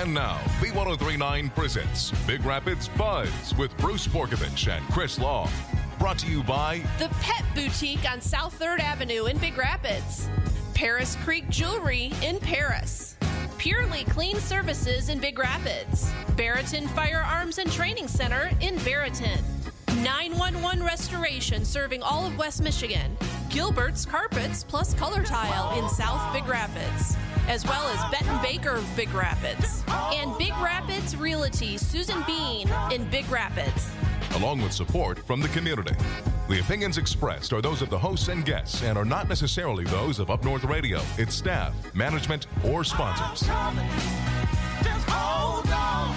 And now, B1039 presents Big Rapids Buzz with Bruce Borkovich and Chris Law. Brought to you by The Pet Boutique on South 3rd Avenue in Big Rapids. Paris Creek Jewelry in Paris. Purely Clean Services in Big Rapids. Barreton Firearms and Training Center in Barreton. 911 Restoration serving all of West Michigan. Gilbert's Carpets plus Color Tile in South Big Rapids, as well as Benton Baker of Big Rapids, and Big Rapids Realty Susan Bean in Big Rapids. along with support from the community. The opinions expressed are those of the hosts and guests and are not necessarily those of Up North Radio, its staff, management, or sponsors. Just hold on.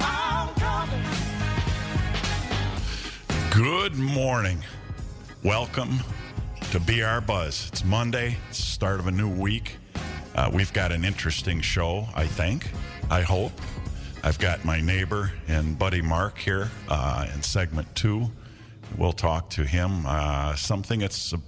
I'm coming. Good morning. Welcome to BR Buzz. It's Monday, it's the start of a new week. We've got an interesting show, I think. I hope. I've got my neighbor and buddy Mark here in segment 2. We'll talk to him. Something that's of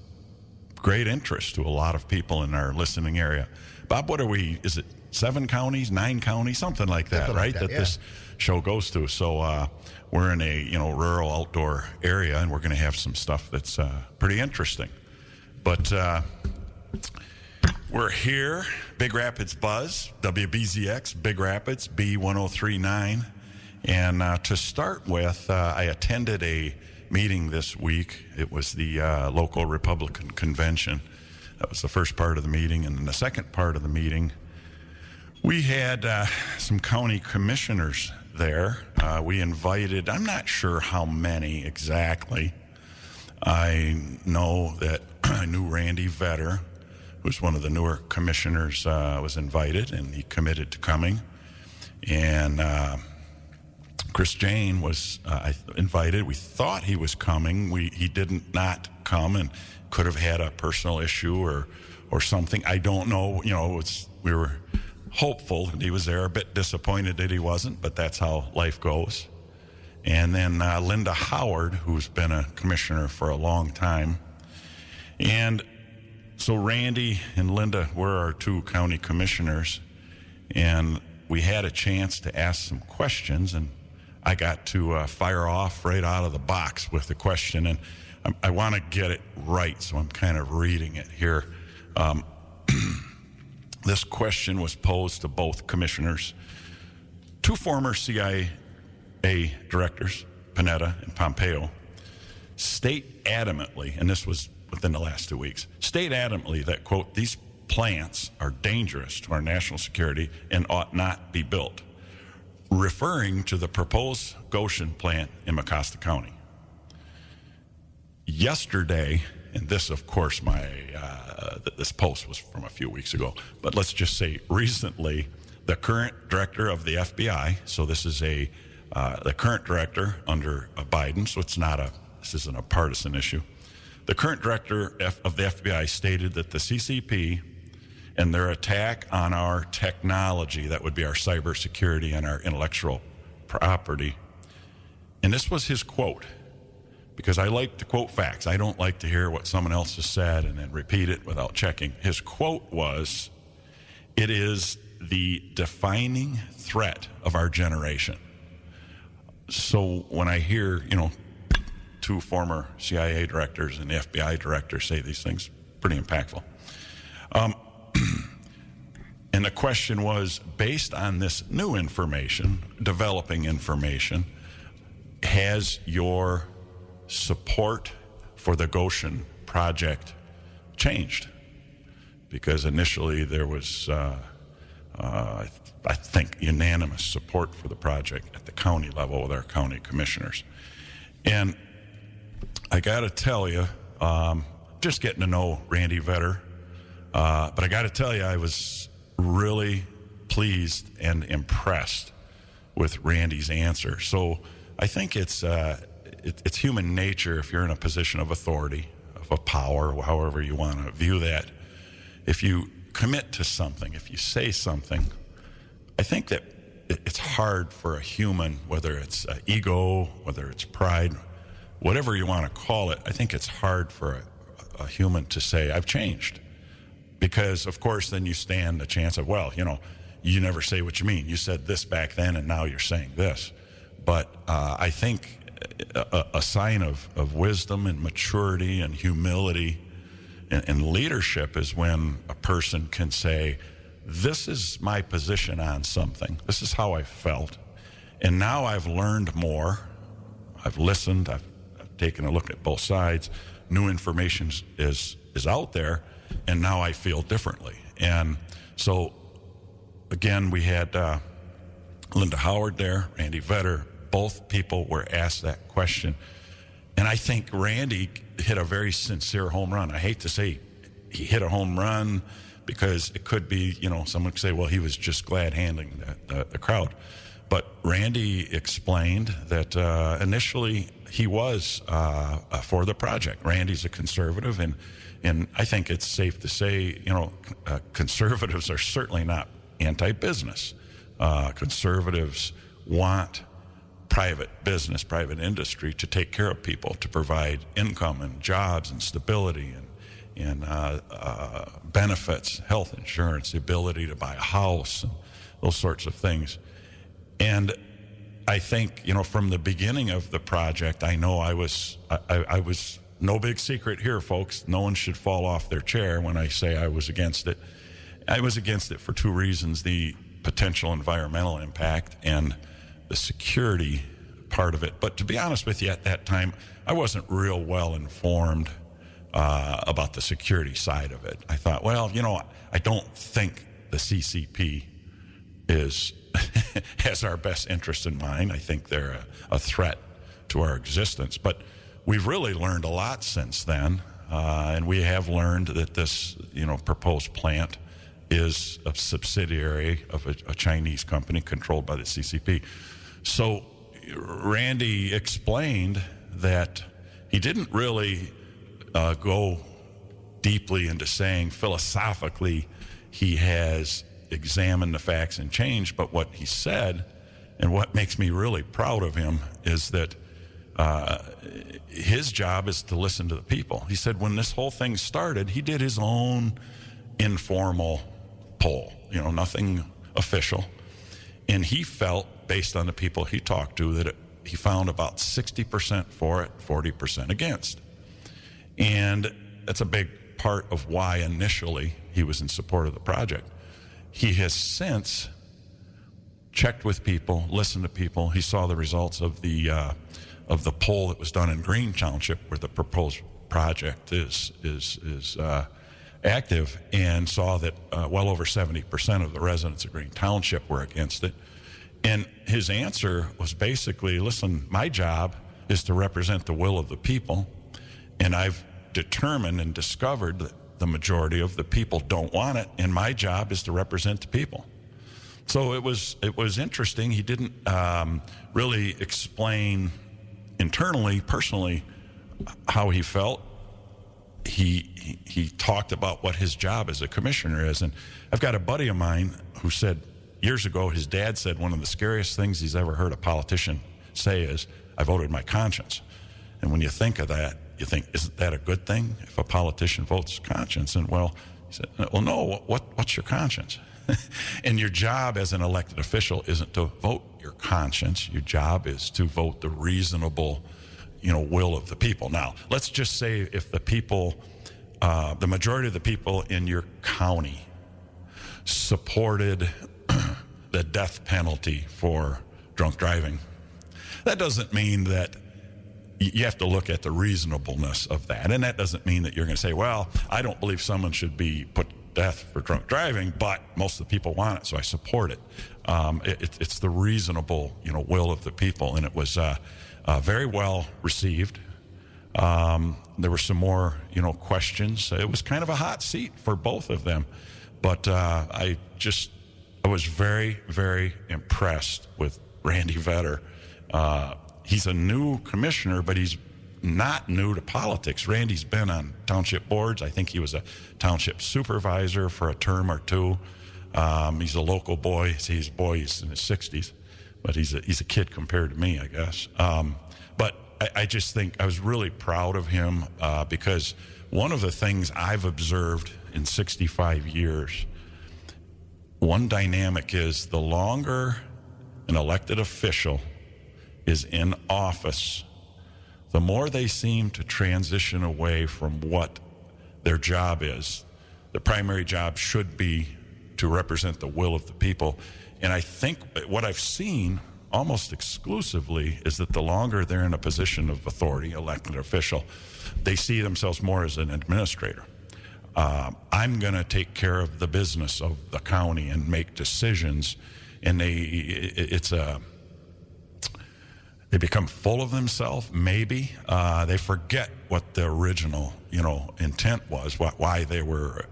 great interest to a lot of people in our listening area. Bob, what are we? Is it 7 counties, 9 counties, something like that, Something right? like that, yeah. This show goes to. So we're in a rural outdoor area, and we're going to have some stuff that's pretty interesting. But we're here, Big Rapids Buzz, WBZX, Big Rapids, B1039. And to start with, I attended a meeting this week. It was the local Republican convention. That was the first part of the meeting. And in the second part of the meeting, we had some county commissioners there. We invited, I'm not sure how many exactly. I know that I knew Randy Vetter, who's one of the newer commissioners, was invited, and he committed to coming. And Chris Jane was invited. We thought he was coming. He didn't not come, and could have had a personal issue or something. I don't know. We were hopeful that he was there, a bit disappointed that he wasn't, but that's how life goes. And then Linda Howard, who's been a commissioner for a long time. And so Randy and Linda were our 2 county commissioners, and we had a chance to ask some questions, and I got to fire off right out of the box with the question, and I want to get it right, so I'm kind of reading it here. This question was posed to both commissioners. 2 former CIA directors, Panetta and Pompeo, state adamantly, and this was within the last 2 weeks, state adamantly that, quote, these plants are dangerous to our national security and ought not be built, referring to the proposed Goshen plant in Mecosta County. Yesterday, and this, of course, this post was from a few weeks ago, but let's just say recently, the current director of the FBI, so this is the current director under Biden, so this isn't a partisan issue. The current director of the FBI stated that the CCP and their attack on our technology, that would be our cybersecurity and our intellectual property, and this was his quote, because I like to quote facts. I don't like to hear what someone else has said and then repeat it without checking. His quote was, "It is the defining threat of our generation." So when I hear, 2 former CIA directors and FBI directors say these things, pretty impactful. And the question was, based on this new information, developing information, has your support for the Goshen project changed? Because initially there was, I think, unanimous support for the project at the county level with our county commissioners. And I got to tell you, just getting to know Randy Vetter, but I got to tell you, I was really pleased and impressed with Randy's answer. So I think it's human nature, if you're in a position of authority, of a power, however you want to view that. If you commit to something, if you say something, I think that it's hard for a human, whether it's ego, whether it's pride, whatever you want to call it, I think it's hard for a human to say, I've changed. Because, of course, then you stand the chance of, you never say what you mean. You said this back then, and now you're saying this. But I think a sign of wisdom and maturity and humility and leadership is when a person can say, this is my position on something. This is how I felt. And now I've learned more. I've listened. I've taken a look at both sides. New information is out there, and now I feel differently. And so, again, we had Linda Howard there, Randy Vetter. Both people were asked that question. And I think Randy hit a very sincere home run. I hate to say he hit a home run because it could be, someone could say, well, he was just glad handing the crowd. But Randy explained that initially he was for the project. Randy's a conservative, and I think it's safe to say, conservatives are certainly not anti-business. Conservatives want private business, private industry to take care of people, to provide income and jobs and stability and benefits, health insurance, the ability to buy a house, and those sorts of things. And I think, from the beginning of the project, I know I was no big secret here, folks. No one should fall off their chair when I say I was against it. I was against it for two reasons: the potential environmental impact and the security part of it. But to be honest with you, at that time, I wasn't real well informed about the security side of it. I thought, well, I don't think the CCP has our best interest in mind. I think they're a threat to our existence. But we've really learned a lot since then, and we have learned that this, proposed plant is a subsidiary of a Chinese company controlled by the CCP. So Randy explained that he didn't really go deeply into saying philosophically he has examined the facts and changed, but what he said, and what makes me really proud of him, is that his job is to listen to the people. He said when this whole thing started, he did his own informal poll, nothing official. And he felt, based on the people he talked to, that he found about 60% for it, 40% against. And that's a big part of why initially he was in support of the project. He has since checked with people, listened to people. He saw the results of the poll that was done in Green Township, where the proposed project is active, and saw that well over 70% of the residents of Green Township were against it. And his answer was basically, listen, my job is to represent the will of the people, and I've determined and discovered that the majority of the people don't want it, and my job is to represent the people. So it was interesting. He didn't really explain internally, personally, how he felt. He talked about what his job as a commissioner is. And I've got a buddy of mine who said years ago, his dad said one of the scariest things he's ever heard a politician say is, I voted my conscience. And when you think of that, you think, isn't that a good thing if a politician votes conscience? And he said, well, no, what's your conscience? And your job as an elected official isn't to vote your conscience. Your job is to vote the reasonable, will of the people. Now, let's just say if the people, the majority of the people in your county supported the death penalty for drunk driving, that doesn't mean that you have to look at the reasonableness of that. And that doesn't mean that you're going to say, well, I don't believe someone should be put to death for drunk driving, but most of the people want it, so I support it. It's the reasonable, will of the people, and it was very well received. There were some more, questions. It was kind of a hot seat for both of them, but I was very, very impressed with Randy Vetter. He's a new commissioner, but he's not new to politics. Randy's been on township boards. I think he was a township supervisor for a term or two. He's a local boy. He's in his 60s, but he's a kid compared to me, I guess. But I just think I was really proud of him because one of the things I've observed in 65 years one dynamic is the longer an elected official is in office, the more they seem to transition away from what their job is. The primary job should be to represent the will of the people. And I think what I've seen almost exclusively is that the longer they're in a position of authority, elected official, they see themselves more as an administrator. I'm going to take care of the business of the county and make decisions, and they become full of themselves. Maybe they forget what the original, intent was, why they were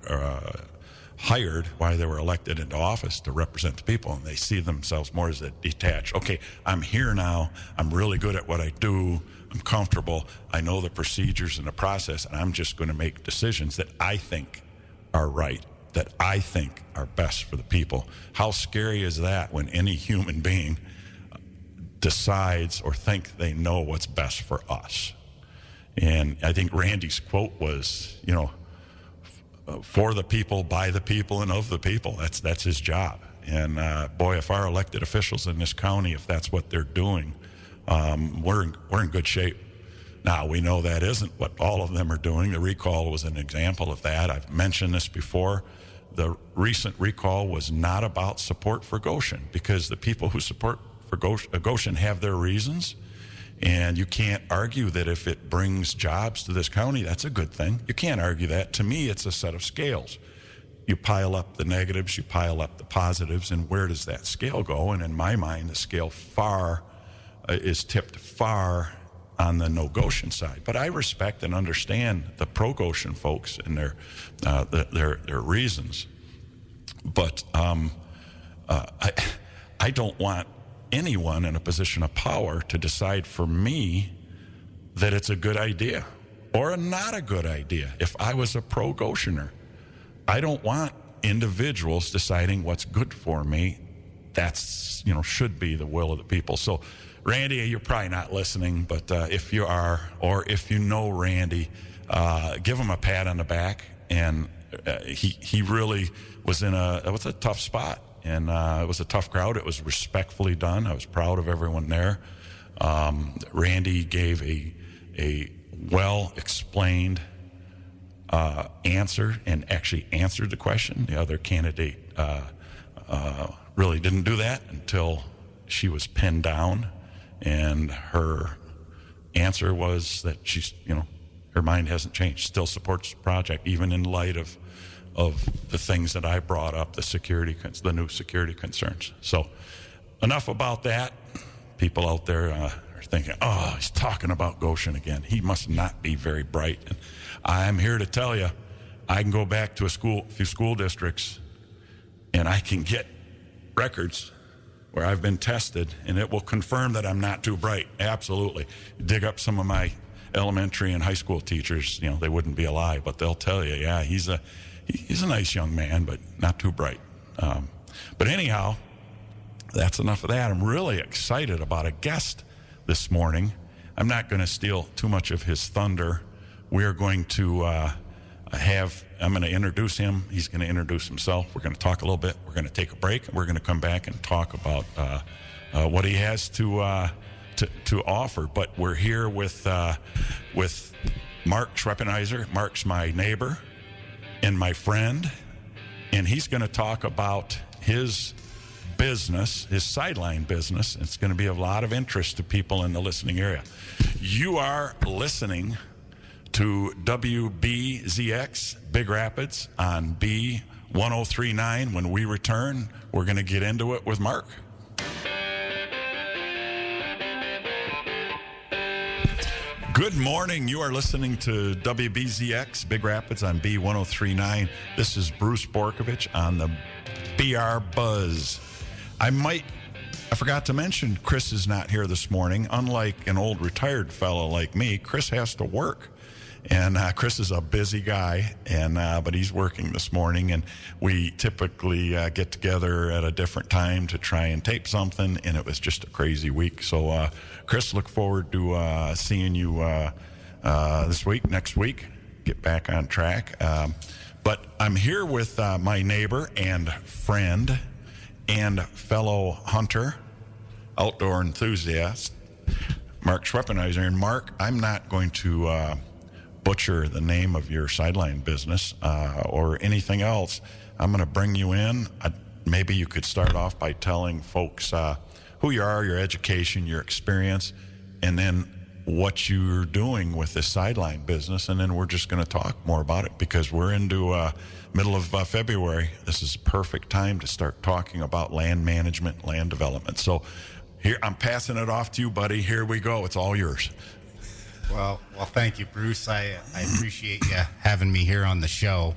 hired, why they were elected into office to represent the people, and they see themselves more as a detached. Okay, I'm here now. I'm really good at what I do. I'm comfortable. I know the procedures and the process, and I'm just going to make decisions that I think are right, that I think are best for the people. How scary is that when any human being decides or think they know what's best for us? And I think Randy's quote was, for the people, by the people, and of the people. That's his job. And boy, if our elected officials in this county, if that's what they're doing, we're in good shape. Now, we know that isn't what all of them are doing. The recall was an example of that. I've mentioned this before. The recent recall was not about support for Goshen, because the people who support for Goshen have their reasons. And you can't argue that if it brings jobs to this county, that's a good thing. You can't argue that. To me, it's a set of scales. You pile up the negatives, you pile up the positives, and where does that scale go? And in my mind, the scale is tipped far on the no Goshen side. But I respect and understand the pro Goshen folks and their reasons. But I don't want anyone in a position of power to decide for me that it's a good idea or not a good idea. If I was a pro Goshener, I don't want individuals deciding what's good for me. That's, should be the will of the people. So, Randy, you're probably not listening, but if you are, or if you know Randy, give him a pat on the back. And he really was it was a tough spot. And it was a tough crowd. It was respectfully done. I was proud of everyone there. Randy gave a well-explained answer and actually answered the question. The other candidate really didn't do that until she was pinned down. And her answer was that she's, her mind hasn't changed, still supports the project, even in light of the things that I brought up, the new security concerns. So enough about that. People out there are thinking, oh, he's talking about Goshen again. He must not be very bright. And I'm here to tell you, I can go back to a few school districts, and I can get records where I've been tested, and it will confirm that I'm not too bright. Absolutely. Dig up some of my elementary and high school teachers, they wouldn't be alive, but they'll tell you, yeah, he's a nice young man, but not too bright. But anyhow, that's enough of that. I'm really excited about a guest this morning. I'm not going to steal too much of his thunder. We're going to I'm going to introduce him. He's going to introduce himself. We're going to talk a little bit. We're going to take a break, and we're going to come back and talk about what he has to offer. But we're here with Mark Schweppenheiser. Mark's my neighbor and my friend, and he's going to talk about his business, his sideline business. It's going to be of a lot of interest to people in the listening area. You are listening to WBZX Big Rapids on B1039. When we return, we're going to get into it with Mark. Good morning. You are listening to WBZX Big Rapids on B1039. This is Bruce Borkovich on the BR Buzz. I forgot to mention Chris is not here this morning. Unlike an old retired fellow like me, Chris has to work. And Chris is a busy guy, but he's working this morning. And we typically get together at a different time to try and tape something, and it was just a crazy week. So, Chris, look forward to seeing you this week, next week, get back on track. But I'm here with my neighbor and friend and fellow hunter, outdoor enthusiast, Mark Schweppenheiser. And Mark, I'm not going to butcher the name of your sideline business or anything else. I'm going to bring you in. Maybe you could start off by telling folks who you are, your education, your experience, and then what you're doing with this sideline business. And then we're just going to talk more about it because we're into middle of February. This is a perfect time to start talking about land management, land development. So here, I'm passing it off to you, buddy. Here we go. It's all yours. Well, thank you, Bruce. I appreciate you having me here on the show.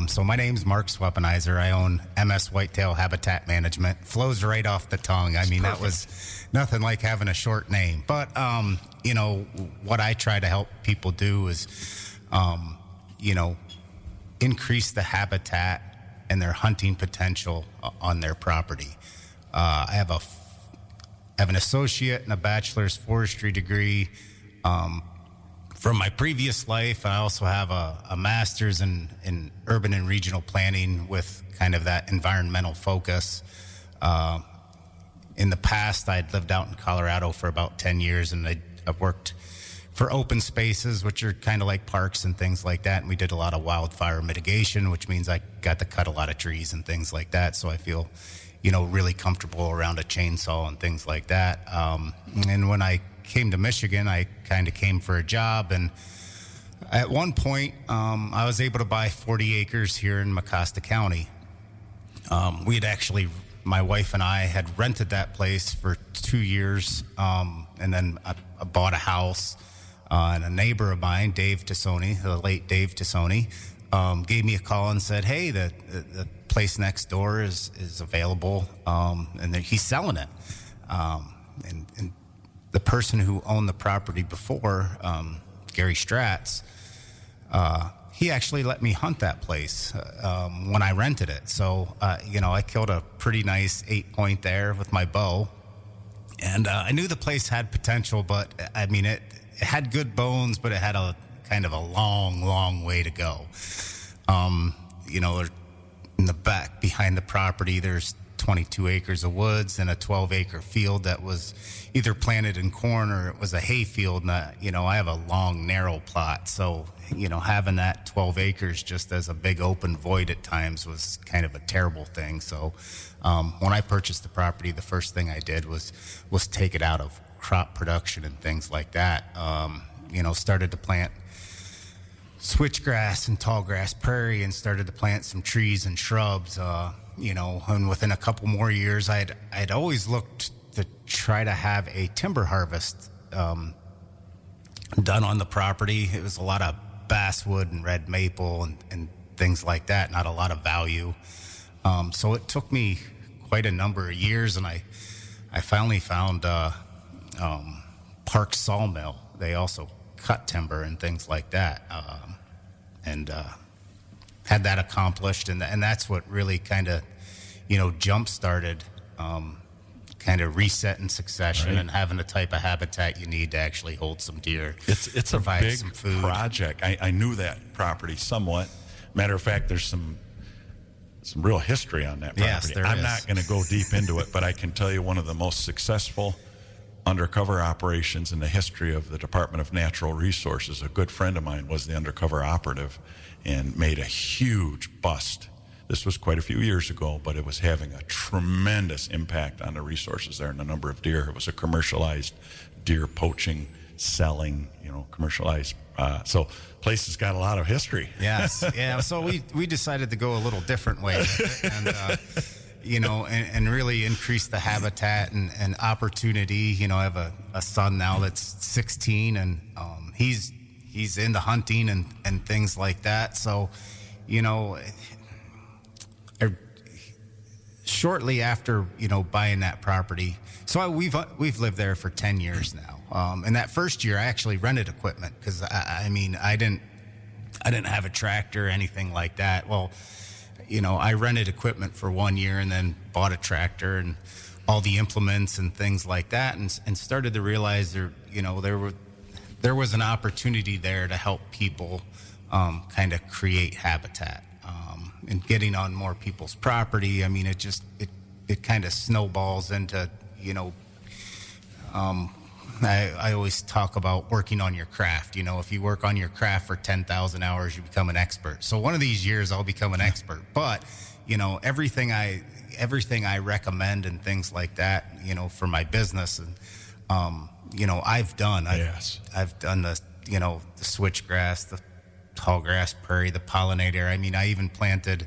So my name's Mark Schweppenheiser. I own MS Whitetail Habitat Management. Flows right off the tongue. I mean, that was nothing like having a short name. But, you know, what I try to help people do is, you know, increase the habitat and their hunting potential on their property. I have an associate and a bachelor's forestry degree from my previous life. I also have a master's in urban and regional planning with kind of that environmental focus. In the past, I'd lived out in Colorado for about 10 years, and I've worked for open spaces, which are kind of like parks and things like that. And we did a lot of wildfire mitigation, which means I got to cut a lot of trees and things like that. So I feel, you know, really comfortable around a chainsaw and things like that. And when I came to Michigan, I kind of came for a job, and at one point I was able to buy 40 acres here in Mecosta County. We had actually, my wife and I had rented that place for 2 years, and then I bought a house, and a neighbor of mine, Dave Tassoni, the late Dave Tassoni, gave me a call and said, hey, the place next door is available, and he's selling it. And the person who owned the property before, Gary Stratz, he actually let me hunt that place when I rented it. So, you know, I killed a pretty nice 8-point there with my bow. And I knew the place had potential, but I mean, it had good bones, but it had a kind of a long, long way to go. You know, in the back behind the property, there's 22 acres of woods and a 12-acre field that was either planted in corn or it was a hay field. And, you know, I have a long, narrow plot. So, you know, having that 12 acres just as a big open void at times was kind of a terrible thing. So when I purchased the property, the first thing I did was take it out of crop production and things like that. You know, started to plant switchgrass and tallgrass prairie and started to plant some trees and shrubs. You know, and within a couple more years, I'd always looked to try to have a timber harvest done on the property. It was a lot of basswood and red maple and things like that, not a lot of value. So it took me quite a number of years, and I finally found Park Sawmill. They also cut timber and things like that, and had that accomplished, and that's what really kind of, you know, jump-started kind of reset and succession, right, and having the type of habitat you need to actually hold some deer. It's a big some food. project. I knew that property somewhat. Matter of fact, there's some real history on that property. Yes, there I'm is. not going to go deep into it, but I can tell you one of the most successful undercover operations in the history of the Department of Natural Resources. A good friend of mine was the undercover operative and made a huge bust. This was quite a few years ago, but it was having a tremendous impact on the resources there and the number of deer. It was a commercialized deer poaching, selling, you know, commercialized. So place has got a lot of history. Yes, yeah. So we decided to go a little different way with it, and you know, and really increase the habitat and opportunity. You know, I have a son now that's 16, and he's into hunting and things like that. So, you know, shortly after, you know, buying that property, so we've lived there for 10 years now. And that first year, I actually rented equipment because I mean, I didn't have a tractor or anything like that. Well, you know, I rented equipment for 1 year and then bought a tractor and all the implements and things like that, and started to realize there was an opportunity there to help people kind of create habitat. And getting on more people's property, I mean, it kind of snowballs into, I always talk about working on your craft. If you work on your craft for 10,000 hours, you become an expert. So one of these years I'll become an expert. But, everything I recommend and things like that, for my business, and, I've done the, the switchgrass, the tall grass prairie, the pollinator. I mean, I even planted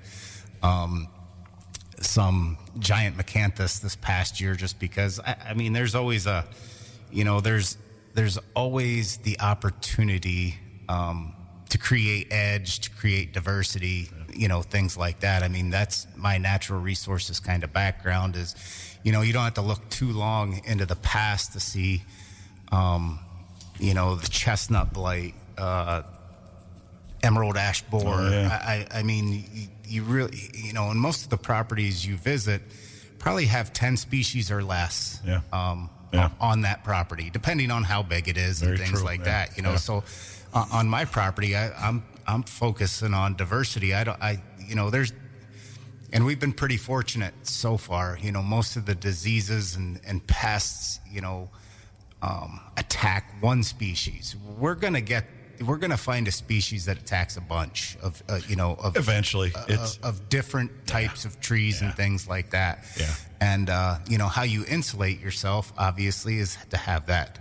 some giant macranthus this past year just because, I mean, there's always there's always the opportunity to create edge, to create diversity, things like that. I mean, that's my natural resources kind of background is, you don't have to look too long into the past to see, the chestnut blight, emerald ash borer. Oh, yeah. I mean, you really, and most of the properties you visit probably have 10 species or less. Yeah. On that property, depending on how big it is. Very and things true. like Yeah. that, So on my property, I'm focusing on diversity. And we've been pretty fortunate so far. Most of the diseases and pests, attack one species. We're gonna find a species that attacks a bunch of Eventually, of different types of trees and things like that. Yeah. And how you insulate yourself obviously is to have that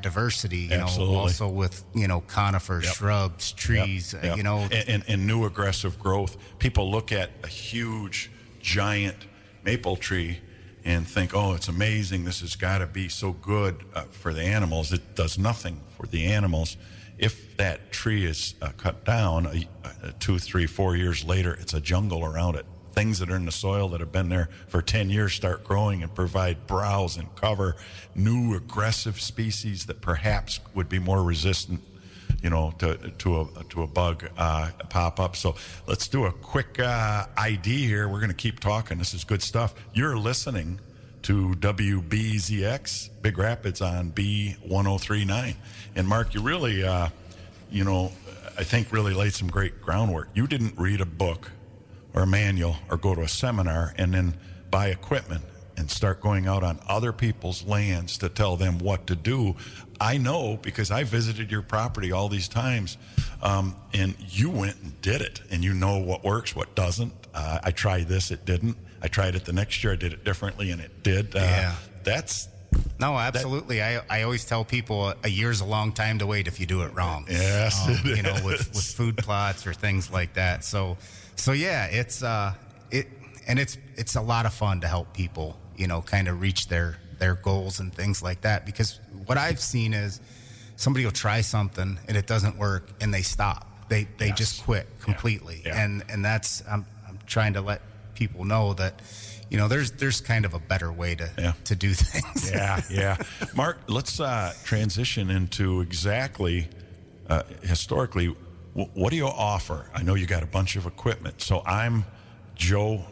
diversity. Absolutely. Also with conifers, shrubs, trees. Yep. And new aggressive growth. People look at a huge, giant maple tree and think, oh, it's amazing. This has got to be so good for the animals. It does nothing for the animals. If that tree is cut down 2, 3, 4 years later, it's a jungle around it. Things that are in the soil that have been there for 10 years start growing and provide browse and cover. New aggressive species that perhaps would be more resistant, to a bug pop up. So let's do a quick ID here. We're going to keep talking. This is good stuff. You're listening to WBZX Big Rapids on B1039. And Mark, you really, I think really laid some great groundwork. You didn't read a book or a manual or go to a seminar and then buy equipment and start going out on other people's lands to tell them what to do. I know because I visited your property all these times, and you went and did it, and you know what works, what doesn't. I tried this, it didn't. I tried it the next year, I did it differently, and it did. No, absolutely. I always tell people a year's a long time to wait if you do it wrong. Yes, it is. With food plots or things like that. So yeah, it's a lot of fun to help people, kind of reach their goals and things like that. Because what I've seen is somebody will try something and it doesn't work and they stop. They just quit completely. Yeah. And that's I'm trying to let people know that there's kind of a better way to do things. Yeah. Mark, let's transition into exactly historically, what do you offer? I know you got a bunch of equipment. So I'm Joe,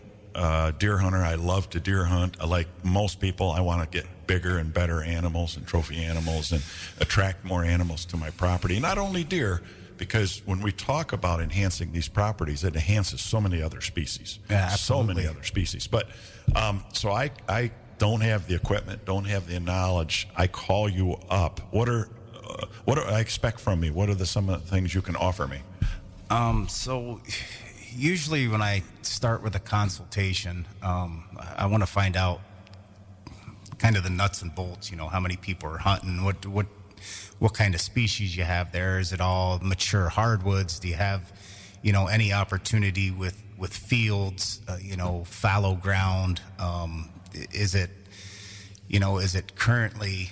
deer hunter. I love to deer hunt. Like most people, I want to get bigger and better animals and trophy animals and attract more animals to my property. Not only deer, because when we talk about enhancing these properties, it enhances so many other species. Yeah, so absolutely. many other species. But so I don't have the equipment, don't have the knowledge. I call you up. What do I expect from me? What are some of the things you can offer me? So usually when I start with a consultation, I want to find out kind of the nuts and bolts, how many people are hunting, what kind of species you have there. Is it all mature hardwoods? Do you have, any opportunity with fields, fallow ground? Is it currently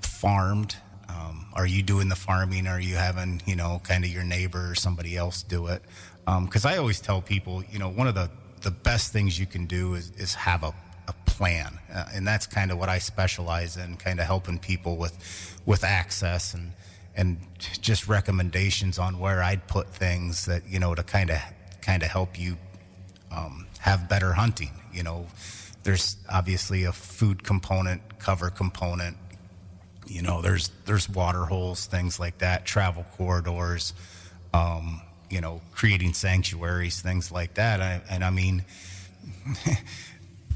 farmed? Are you doing the farming? Are you having, kind of your neighbor or somebody else do it? Because I always tell people, one of the best things you can do is have a plan. And that's kind of what I specialize in, kind of helping people with access and just recommendations on where I'd put things that, to kind of help you have better hunting. There's obviously a food component, cover component. There's water holes, things like that, travel corridors. creating sanctuaries, things like that. And I mean,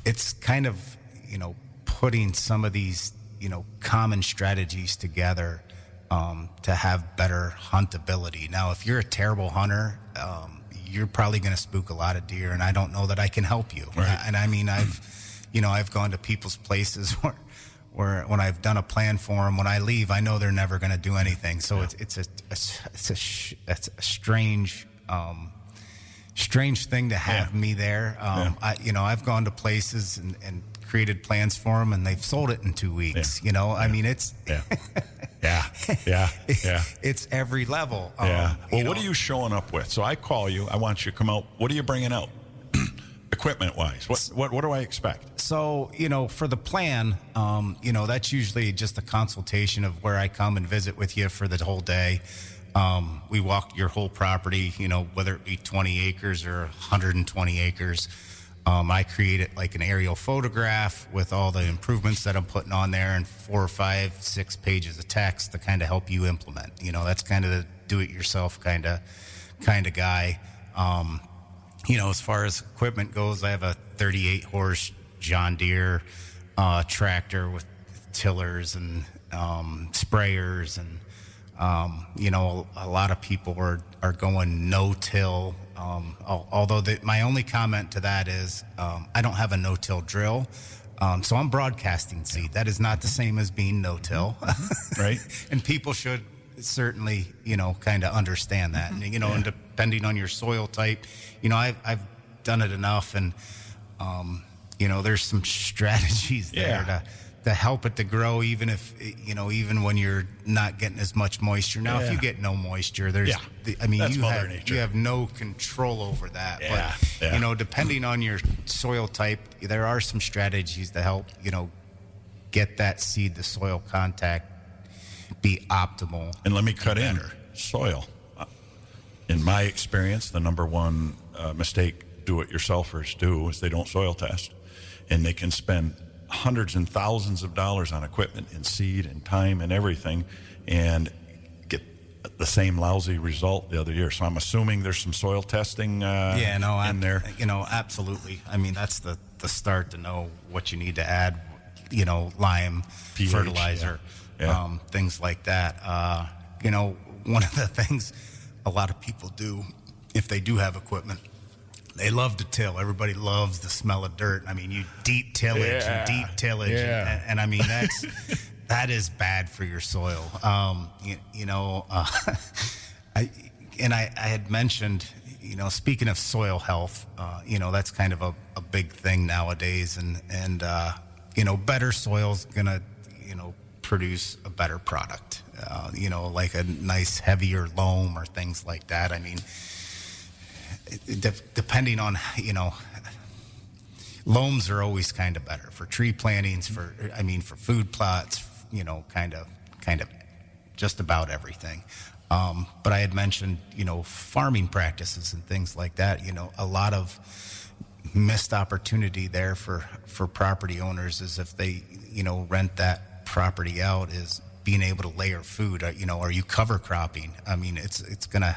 it's kind of, putting some of these, common strategies together to have better huntability. Now, if you're a terrible hunter, you're probably going to spook a lot of deer, and I don't know that I can help you. Right. And I mean, I've gone to people's places where when I've done a plan for them, when I leave, I know they're never going to do anything. So it's a strange thing to have me there. I've gone to places and created plans for them, and they've sold it in 2 weeks. I mean, it's it's every level. What are you showing up with? So I call you. I want you to come out. What are you bringing out, equipment wise? What do I expect? So for the plan, that's usually just a consultation of where I come and visit with you for the whole day. We walk your whole property, whether it be 20 acres or 120 acres. I create it like an aerial photograph with all the improvements that I'm putting on there, and 4 or 5, 6 pages of text to kind of help you implement. That's kind of the do-it-yourself kind of guy. As far as equipment goes, I have a 38 horse John Deere tractor with tillers and sprayers, and a lot of people are going no-till. Although my only comment to that is I don't have a no-till drill, so I'm broadcasting seed. That is not the same as being no-till, right? And people should certainly kind of understand that. And and depending on your soil type, I've done it enough, and there's some strategies there to help it to grow, even if even when you're not getting as much moisture. Now, if you get no moisture, there's you have no control over that. But depending on your soil type, there are some strategies to help get that seed to soil contact be optimal. And let me cut in soil. In my experience, the number one mistake do-it-yourselfers do is they don't soil test, and they can spend hundreds and thousands of dollars on equipment and seed and time and everything, and get the same lousy result the other year. So I'm assuming there's some soil testing in there. Absolutely. I mean, that's the start to know what you need to add, lime, pH, fertilizer, things like that. One of the things a lot of people do, if they do have equipment, they love to till. Everybody loves the smell of dirt. I mean, you deep tillage and deep tillage, and I mean that is bad for your soil. I had mentioned, speaking of soil health, that's kind of a big thing nowadays, and better soil's gonna produce a better product. Like a nice heavier loam or things like that. I mean, depending on, loams are always kind of better for tree plantings, for food plots, kind of just about everything. But I had mentioned, farming practices and things like that. A lot of missed opportunity there for property owners is if they, rent that property out, is being able to layer food. Are you cover cropping? I mean, it's gonna,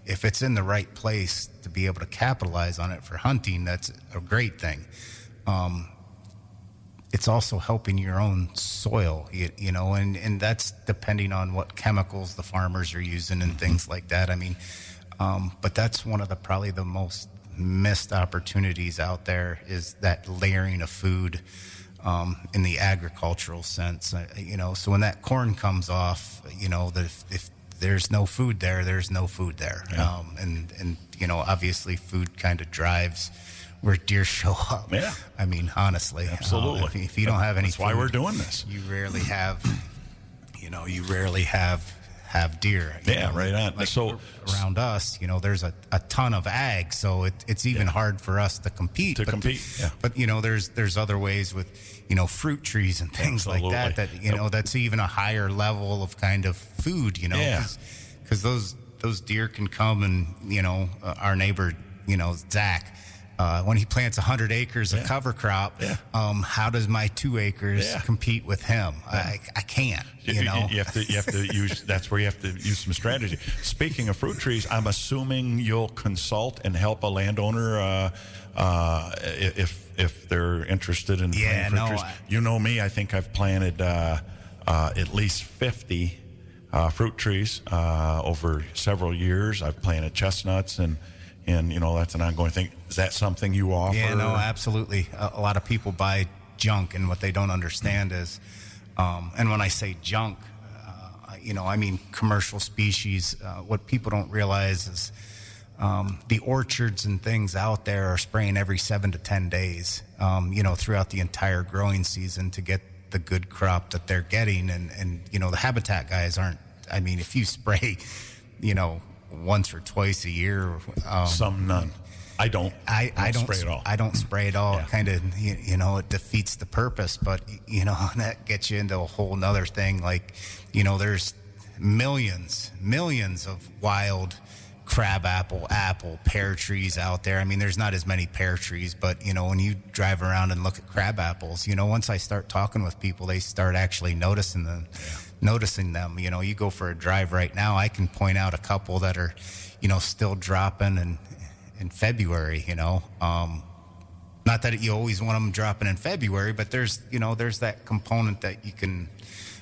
if it's in the right place to be able to capitalize on it for hunting, that's a great thing. It's also helping your own soil, and that's depending on what chemicals the farmers are using and things like that. I mean, but that's one of probably the most missed opportunities out there, is that layering of food in the agricultural sense. So when that corn comes off, if there's no food there, there's no food there. Yeah. And obviously food kind of drives where deer show up. Yeah. I mean, honestly. Absolutely. If you don't have any That's food, why we're doing this. You rarely have, have deer. Right on. Like So around us, there's a ton of ag, so it's even hard for us to compete. But there's other ways with, fruit trees and things like that, that's even a higher level of kind of food, because those deer can come and, our neighbor, Zach, when he plants 100 acres of cover crop, how does my 2 acres compete with him? I can't. You know, you have to use. That's where you have to use some strategy. Speaking of fruit trees, I'm assuming you'll consult and help a landowner if they're interested in planting fruit trees. You know me. I think I've planted at least 50 fruit trees over several years. I've planted chestnuts and you know, that's an ongoing thing. Is that something you offer? Yeah, no, absolutely. A lot of people buy junk, and what they don't understand is, and when I say junk, you know, I mean commercial species. What people don't realize is the orchards and things out there are spraying every 7 to 10 days, you know, throughout the entire growing season to get the good crop that they're getting. And you know, the habitat guys aren't, I mean, if you spray, you know, once or twice a year. Some none. I don't spray at all. I don't spray at all. Kind of, you know, it defeats the purpose. But, you know, that gets you into a whole nother thing. Like, you know, there's millions of wild crabapple, apple, pear trees out there. I mean, there's not as many pear trees, but, you know, when you drive around and look at crab apples, you know, once I start talking with people, they start actually noticing them. You know, you go for a drive right now, I can point out a couple that are, you know, still dropping in February, you know. Not that you always want them dropping in February, but there's that component that you can,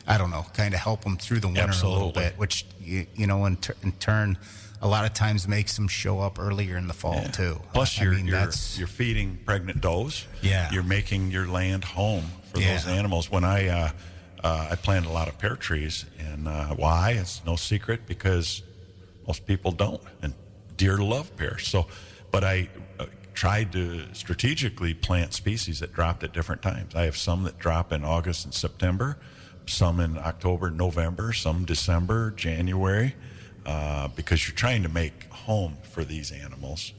I don't know, kind of help them through the winter a little bit, which, you know, in turn, a lot of times makes them show up earlier in the fall too. Plus, you're feeding pregnant does. Yeah. You're making your land home for those animals. When I planted a lot of pear trees, and why? It's no secret, because most people don't, and deer love pears. So, but I tried to strategically plant species that dropped at different times. I have some that drop in August and September, some in October, November, some December, January, because you're trying to make home for these animals.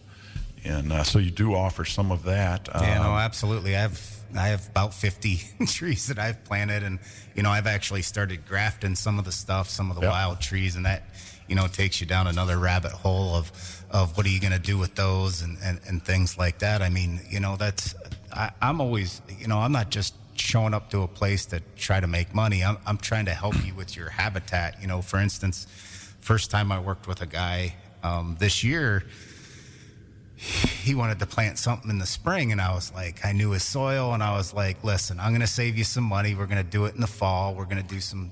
And so you do offer some of that. Yeah, no, absolutely. I have about 50 trees that I've planted, and, you know, I've actually started grafting some of the wild trees, and that, you know, takes you down another rabbit hole of what are you going to do with those and things like that. I mean, you know, I'm always, you know, I'm not just showing up to a place to try to make money. I'm trying to help you with your habitat. You know, for instance, first time I worked with a guy this year, he wanted to plant something in the spring, and I was like, I knew his soil, and I was like, listen, I'm going to save you some money. We're going to do it in the fall. We're going to do some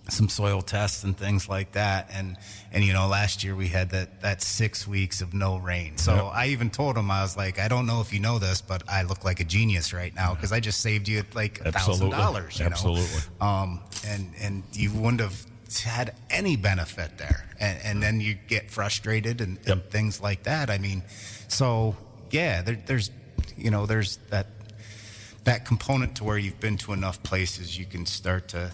soil tests and things like that. And you know, last year we had that 6 weeks of no rain. So I even told him, I was like, I don't know if you know this, but I look like a genius right now because I just saved you like $1,000. Absolutely. And you wouldn't have had any benefit there, and then you get frustrated and things like that. I mean, so yeah, there's that component to where you've been to enough places, you can start to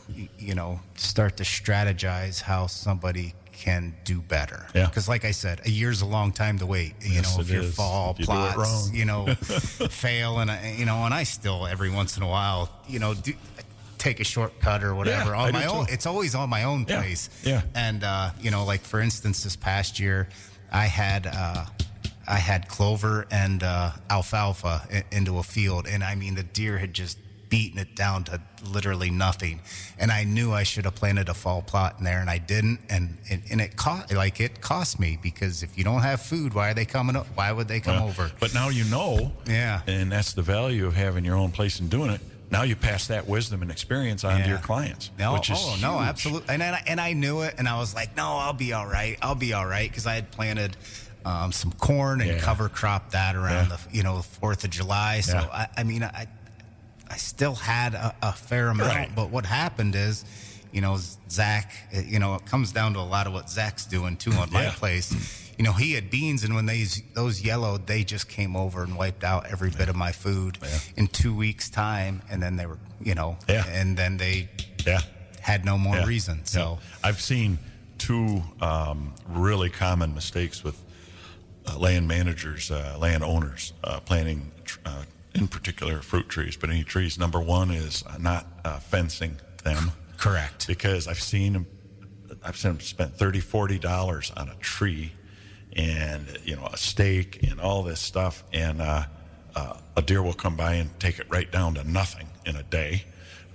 strategize how somebody can do better. Yeah. Because like I said, a year's a long time to wait. You know, if your fall plots, you know, fail, and I still every once in a while, you know, take a shortcut or whatever on my own. It's always on my own place. Yeah. And you know, like for instance, this past year, I had clover and alfalfa into a field, and I mean the deer had just beaten it down to literally nothing. And I knew I should have planted a fall plot in there, and I didn't. And it cost me, because if you don't have food, why are they coming up? Why would they come over? But now you know. Yeah. And that's the value of having your own place and doing it. Now you pass that wisdom and experience on to your clients, which is huge. No, absolutely. And I knew it, and I was like, no, I'll be all right, because I had planted some corn and cover crop that around the 4th of July. So I mean, I still had a fair amount, but what happened is, you know, Zach, you know, it comes down to a lot of what Zach's doing too on my place. You know, he had beans, and when those yellowed, they just came over and wiped out every bit of my food in 2 weeks' time, and then they were, you know, and then they had no more reason. So I've seen two really common mistakes with land managers, land owners planting, in particular, fruit trees, but any trees. Number one is not fencing them. Correct. Because I've seen them spend $30, $40 on a tree, and a steak and all this stuff, and a deer will come by and take it right down to nothing in a day.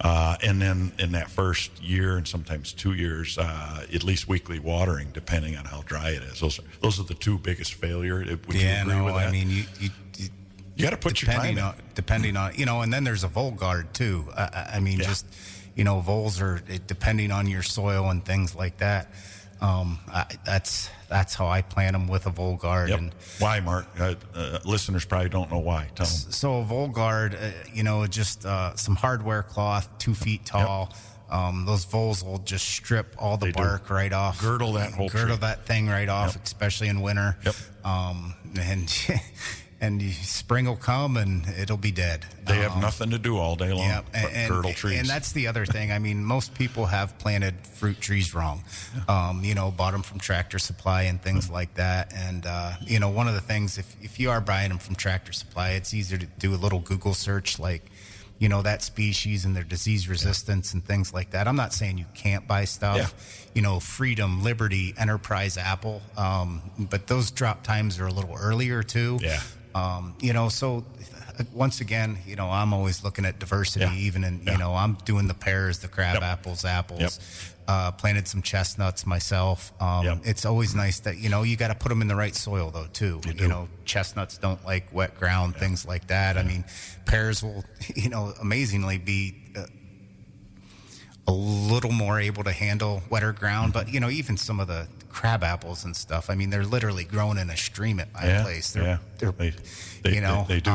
And then in that first year and sometimes 2 years, at least weekly watering, depending on how dry it is. Those are the two biggest failures. Would you agree with that? I mean, you got to put your time in. Depending on, and then there's a vole guard too. Just, voles are depending on your soil and things like that. That's how I plant them, with a vole guard. Yep. And why, Mark? Listeners probably don't know why. Tell them. So a vole guard, just some hardware cloth, 2 feet tall. Yep. Those voles will just strip all the bark right off. Girdle that whole tree. That thing right off, especially in winter. Yep. And spring will come and it'll be dead. They have nothing to do all day long but girdle trees. And that's the other thing. I mean, most people have planted fruit trees wrong. Bought them from Tractor Supply and things like that. And, one of the things, if you are buying them from Tractor Supply, it's easier to do a little Google search, like, that species and their disease resistance and things like that. I'm not saying you can't buy stuff, Freedom, Liberty, Enterprise, Apple. But those drop times are a little earlier too. Yeah. So once again, I'm always looking at diversity, even in, I'm doing the pears, the crab apples. Planted some chestnuts myself. It's always nice that, you got to put them in the right soil though, too. Chestnuts don't like wet ground, things like that. I mean, pears will, amazingly be a little more able to handle wetter ground, but, even some of the crab apples and stuff, I mean, they're literally grown in a stream at my place. They do.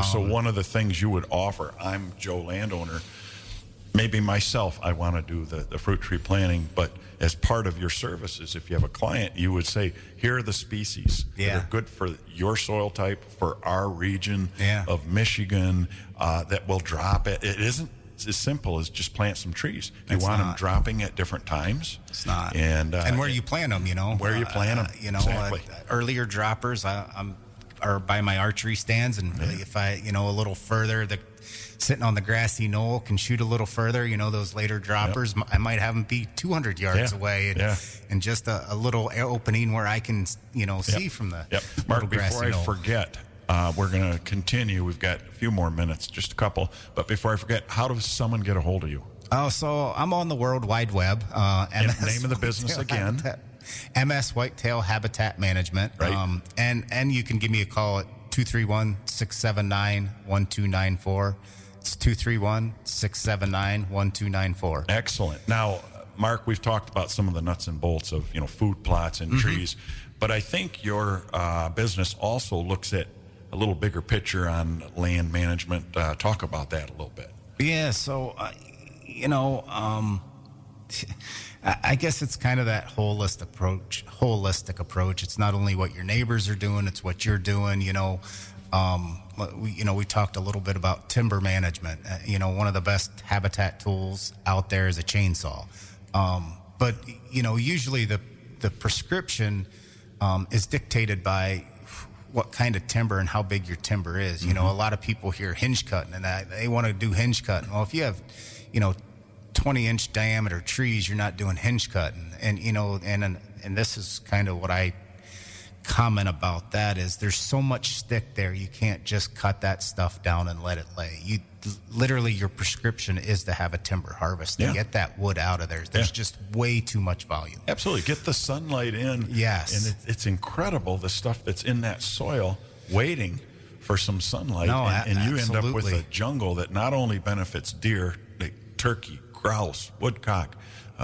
So one of the things you would offer, I'm Joe landowner, maybe myself, I want to do the fruit tree planting, but as part of your services, if you have a client, you would say, here are the species that are good for your soil type, for our region of Michigan, that will drop it. It isn't as simple as just plant some trees. You want them dropping at different times. It's not. And where you plant them, Where you plant them. Exactly. Earlier droppers, are by my archery stands, and if I, a little further, sitting on the grassy knoll can shoot a little further. Those later droppers, I might have them be 200 yards away, and just a little opening where I can, see from the Mark, before I knoll. forget, we're going to continue. We've got a few more minutes, just a couple. But before I forget, how does someone get a hold of you? Oh, so I'm on the World Wide Web. Name of the business again? MS Whitetail Habitat Management. Right. And you can give me a call at 231-679-1294. It's 231-679-1294. Excellent. Now, Mark, we've talked about some of the nuts and bolts of, food plots and trees, but I think your business also looks at a little bigger picture on land management. Talk about that a little bit. Yeah, so, I guess it's kind of that holistic approach. It's not only what your neighbors are doing, it's what you're doing. We talked a little bit about timber management. One of the best habitat tools out there is a chainsaw. But usually the prescription is dictated by what kind of timber and how big your timber is. A lot of people hear hinge cutting and they want to do hinge cutting. Well, if you have, 20-inch diameter trees, you're not doing hinge cutting. And, and this is kind of what I comment about that is there's so much stick there, you can't just cut that stuff down and let it lay. Literally, your prescription is to have a timber harvest to get that wood out of there. There's just way too much volume. Absolutely. Get the sunlight in. Yes. And it's incredible, the stuff that's in that soil waiting for some sunlight. And you end up with a jungle that not only benefits deer, turkey, grouse, woodcock,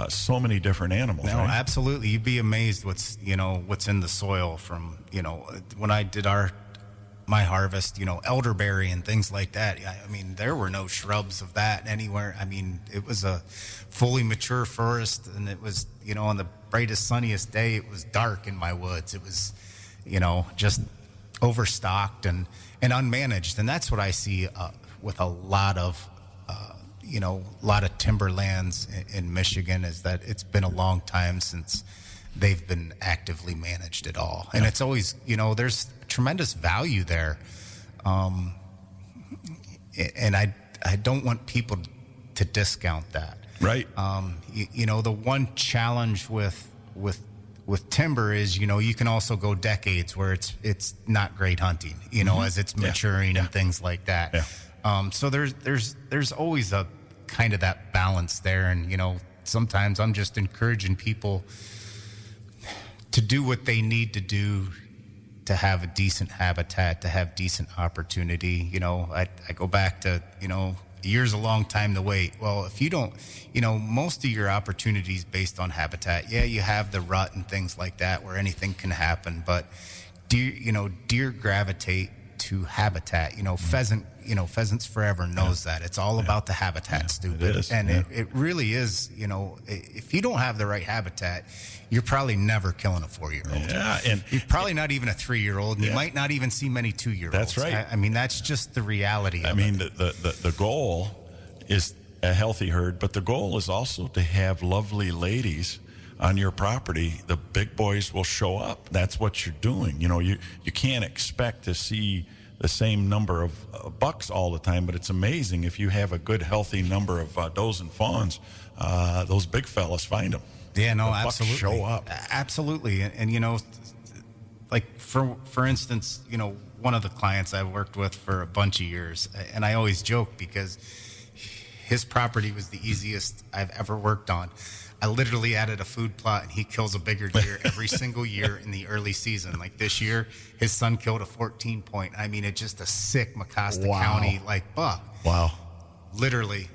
so many different animals. No, right? Absolutely. You'd be amazed what's in the soil from, when I did my harvest, elderberry and things like that. I mean, there were no shrubs of that anywhere. I mean, it was a fully mature forest, and it was, on the brightest, sunniest day, it was dark in my woods. It was, just overstocked and unmanaged. And that's what I see with a lot of timberlands in Michigan, is that it's been a long time since they've been actively managed at all. And it's always, there's tremendous value there. And I don't want people to discount that. Right. The one challenge with with timber is, you can also go decades where it's not great hunting, as it's maturing and things like that. Yeah. So there's always a kind of that balance there. And, sometimes I'm just encouraging people to do what they need to do to have a decent habitat, to have decent opportunity. I go back to, a year's a long time to wait. Well, if you don't, most of your opportunities based on habitat, you have the rut and things like that where anything can happen, but deer gravitate to habitat. Pheasants forever knows that. It's all about the habitat, stupid. It is. And it really is, if you don't have the right habitat, you're probably never killing a 4-year-old. Yeah, and you're probably not even a 3-year-old, and you might not even see many 2-year-olds. That's right. I mean, that's just the reality of it. The goal is a healthy herd, but the goal is also to have lovely ladies on your property. The big boys will show up. That's what you're doing. You can't expect to see the same number of bucks all the time, but it's amazing if you have a good, healthy number of does and fawns, those big fellas find them. Yeah, no, the bucks absolutely. show up. Absolutely. And like for instance, one of the clients I've worked with for a bunch of years, and I always joke because his property was the easiest I've ever worked on. I literally added a food plot, and he kills a bigger deer every single year in the early season. Like this year, his son killed a 14-point. I mean, it's just a sick Mecosta County buck. Wow. Literally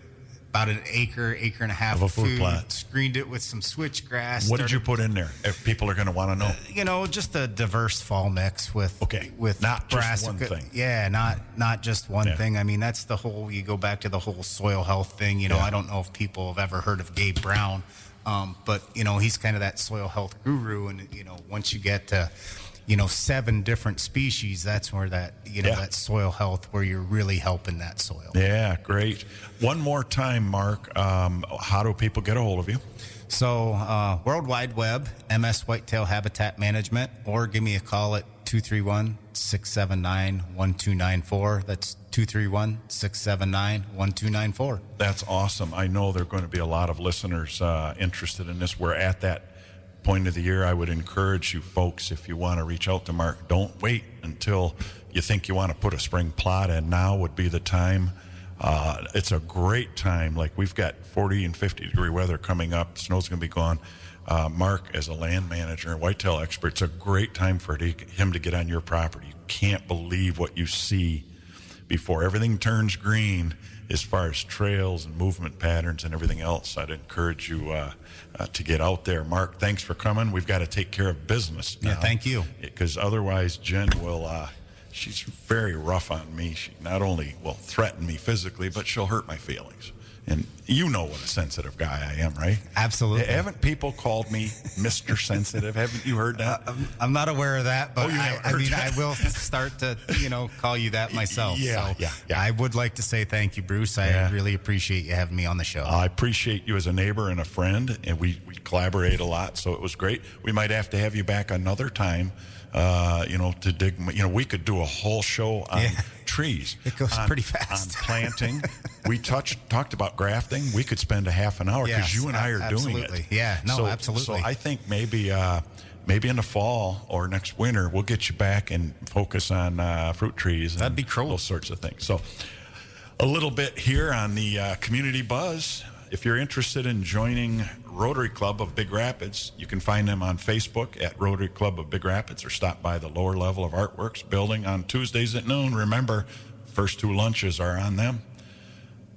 about an acre and a half of a food plot. Screened it with some switchgrass. What did you put in there? If people are going to want to know. Just a diverse fall mix with not brassica. just one thing. Yeah, not just one thing. I mean, that's the whole. You go back to the whole soil health thing. I don't know if people have ever heard of Gabe Brown. But, he's kind of that soil health guru. And, once you get to, 7 different species, that's where that, that soil health, where you're really helping that soil. Yeah, great. One more time, Mark, how do people get a hold of you? So, World Wide Web, MS Whitetail Habitat Management, or give me a call at 231-679-1294. That's 231-679-1294. That's awesome. I know there are going to be a lot of listeners interested in this. We're at that point of the year. I would encourage you folks, if you want to reach out to Mark, don't wait until you think you want to put a spring plot in. Now would be the time. It's a great time. Like we've got 40 and 50 degree weather coming up. Snow's going to be gone. Mark, as a land manager and whitetail expert, it's a great time for him to get on your property. You can't believe what you see before everything turns green as far as trails and movement patterns and everything else. I'd encourage you to get out there. Mark, thanks for coming. We've got to take care of business now. Yeah, thank you. Because otherwise, Jen will... she's very rough on me. She not only will threaten me physically, but she'll hurt my feelings. And you know what a sensitive guy I am, right? Absolutely. Haven't people called me Mr. Sensitive? Haven't you heard that? I'm not aware of that, but I will start to, call you that myself. Yeah. I would like to say thank you, Bruce. I really appreciate you having me on the show. I appreciate you as a neighbor and a friend, and we collaborate a lot, so it was great. We might have to have you back another time, to dig. We could do a whole show on trees. It goes pretty fast. On planting. We talked about grafting. We could spend a half an hour because you and I are doing it. Yeah, no, absolutely. So I think maybe in the fall or next winter, we'll get you back and focus on fruit trees. And that'd be cool. Those sorts of things. So a little bit here on the Community Buzz. If you're interested in joining Rotary Club of Big Rapids, you can find them on Facebook at Rotary Club of Big Rapids, or stop by the lower level of Artworks building on Tuesdays at noon. Remember, first 2 lunches are on them.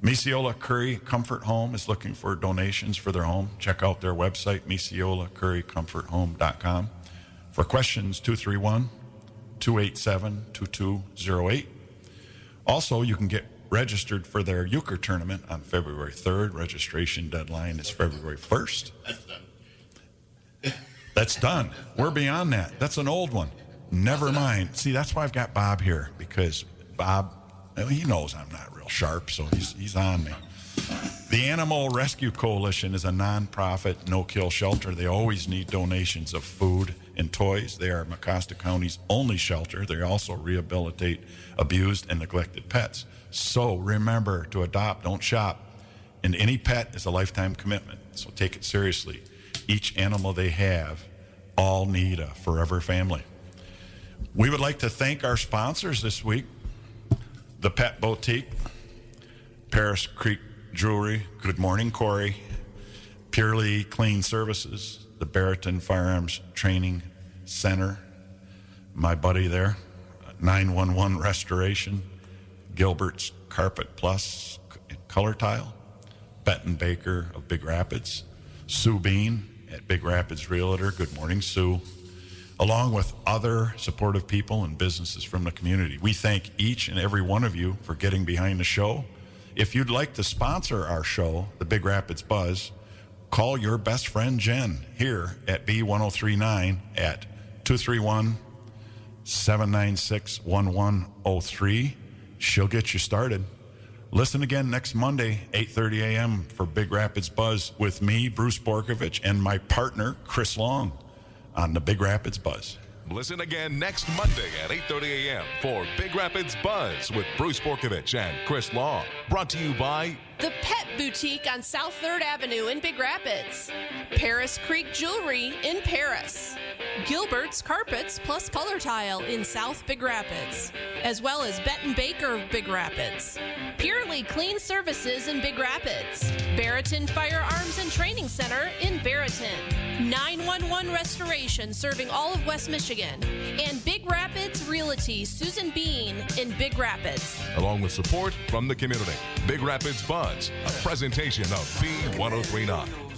Misiola Curry Comfort Home is looking for donations for their home. Check out their website, MisiolaCurryComfortHome.com. For questions, 231-287-2208. Also, you can get registered for their euchre tournament on February 3rd. Registration deadline is February 1st. That's done. We're beyond that. That's an old one. Never mind. See, that's why I've got Bob here, because Bob, he knows I'm not real sharp, so he's on me. The Animal Rescue Coalition is a nonprofit no-kill shelter. They always need donations of food and toys. They are Mecosta County's only shelter. They also rehabilitate abused and neglected pets. So remember to adopt, don't shop. And any pet is a lifetime commitment, so take it seriously. Each animal they have all need a forever family. We would like to thank our sponsors this week: the Pet Boutique, Paris Creek Jewelry, Good Morning Corey, Purely Clean Services, the Barrington Firearms Training Center, my buddy there, 911 Restoration, Gilbert's Carpet Plus Color Tile, Benton Baker of Big Rapids, Sue Bean at Big Rapids Realtor. Good morning, Sue. Along with other supportive people and businesses from the community. We thank each and every one of you for getting behind the show. If you'd like to sponsor our show, the Big Rapids Buzz, call your best friend Jen here at B1039 at 231-796-1103. She'll get you started. Listen again next Monday, 8:30 a.m. for Big Rapids Buzz with me, Bruce Borkovich, and my partner, Chris Long, on the Big Rapids Buzz. Listen again next Monday at 8:30 a.m. for Big Rapids Buzz with Bruce Borkovich and Chris Long. Brought to you by The Pet Boutique on South 3rd Avenue in Big Rapids, Paris Creek Jewelry in Paris, Gilbert's Carpets Plus Color Tile in South Big Rapids, as well as Benton Baker of Big Rapids, Purely Clean Services in Big Rapids, Barrington Firearms and Training Center in Barrington, 911 Restoration serving all of West Michigan, and Big Rapids Realty Susan Bean in Big Rapids. along with support from the community. Big Rapids Buzz, a presentation of B1039.